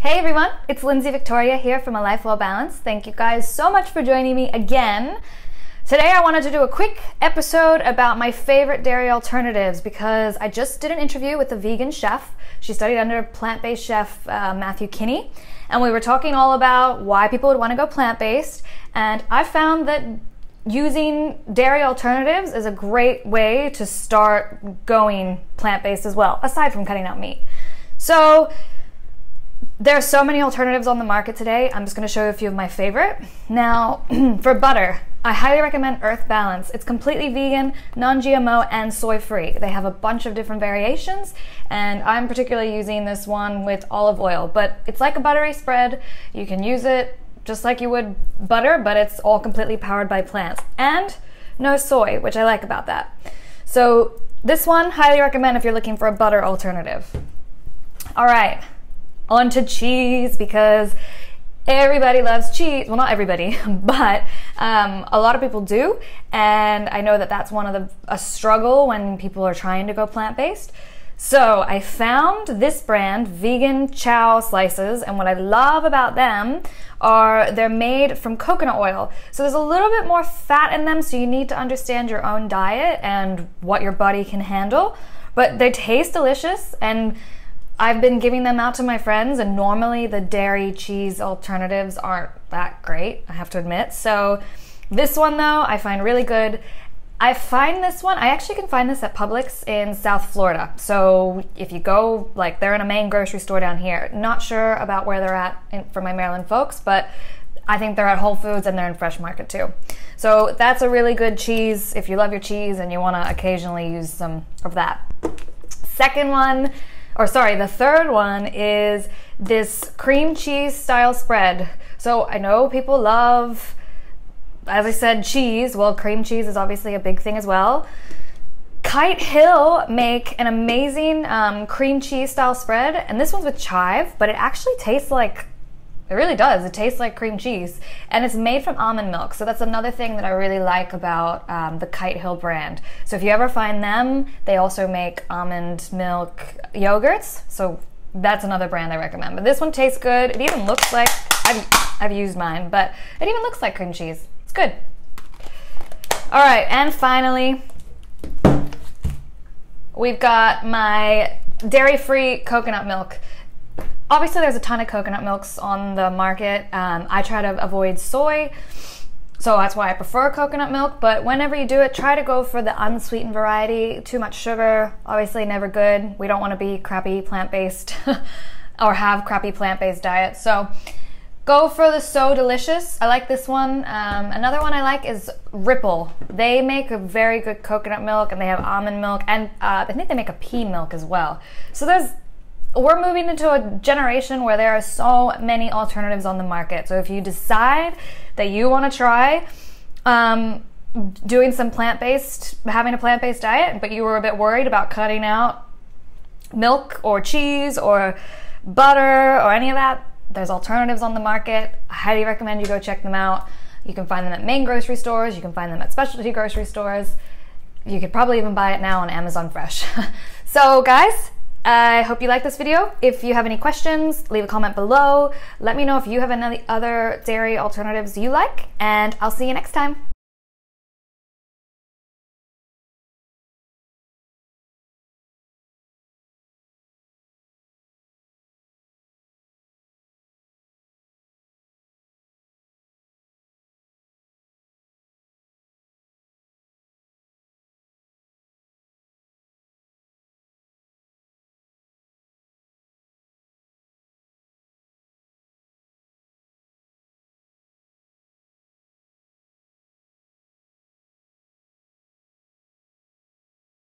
Hey everyone, it's Lindsey Victoria here from A Life Well Balanced. Thank you guys so much for joining me again. Today I wanted to do a quick episode about my favorite dairy alternatives because I just did an interview with a vegan chef. She studied under plant-based chef Matthew Kinney, and we were talking all about why people would want to go plant-based, and I found that using dairy alternatives is a great way to start going plant-based as well, aside from cutting out meat. So there are so many alternatives on the market today. I'm just going to show you a few of my favorite. Now, for butter, I highly recommend Earth Balance. It's completely vegan, non-GMO, and soy-free. They have a bunch of different variations, and I'm particularly using this one with olive oil. But it's like a buttery spread. You can use it just like you would butter, but it's all completely powered by plants. And no soy, which I like about that. So this one, highly recommend if you're looking for a butter alternative. All right. On to cheese, because everybody loves cheese. Well, not everybody, but a lot of people do, and I know that that's one of a struggle when people are trying to go plant-based. So I found this brand, vegan Chao slices, and what I love about them are they're made from coconut oil. So there's a little bit more fat in them, so you need to understand your own diet and what your body can handle, but they taste delicious, and I've been giving them out to my friends, and normally the dairy cheese alternatives aren't that great, I have to admit. So this one though, I find really good. I find this one, I actually can find this at Publix in South Florida. So if you go, like, they're in a main grocery store down here. Not sure about where they're at for my Maryland folks, but I think they're at Whole Foods and they're in Fresh Market too. So that's a really good cheese if you love your cheese and you want to occasionally use some of that. The third one is this cream cheese style spread. So I know people love, as I said, cheese. Well, cream cheese is obviously a big thing as well. Kite make an amazing cream cheese style spread, and this one's with chive, but it actually tastes like, it really does. It tastes like cream cheese, and it's made from almond milk. So that's another thing that I really like about the Kite brand. So if you ever find them, they also make almond milk yogurts. So that's another brand I recommend. But this one tastes good. It even looks like, I've used mine, but it even looks like cream cheese. It's good. All right, and finally, we've got my dairy-free coconut milk. Obviously, there's a ton of coconut milks on the market. I try to avoid soy, so that's why I prefer coconut milk. But whenever you do it, try to go for the unsweetened variety. Too much sugar, obviously never good. We don't want to be crappy plant-based or have crappy plant-based diets. So go for the So Delicious. I like this one. Another one I like is Ripple. They make a very good coconut milk, and they have almond milk, and I think they make a pea milk as well. So we're moving into a generation where there are so many alternatives on the market. So if you decide that you want to try doing some having a plant-based diet, but you were a bit worried about cutting out milk or cheese or butter or any of that, there's alternatives on the market. I highly recommend you go check them out. You can find them at main grocery stores. You can find them at specialty grocery stores. You could probably even buy it now on Amazon Fresh. So guys, I hope you like this video. If you have any questions, leave a comment below. Let me know if you have any other dairy alternatives you like, and I'll see you next time.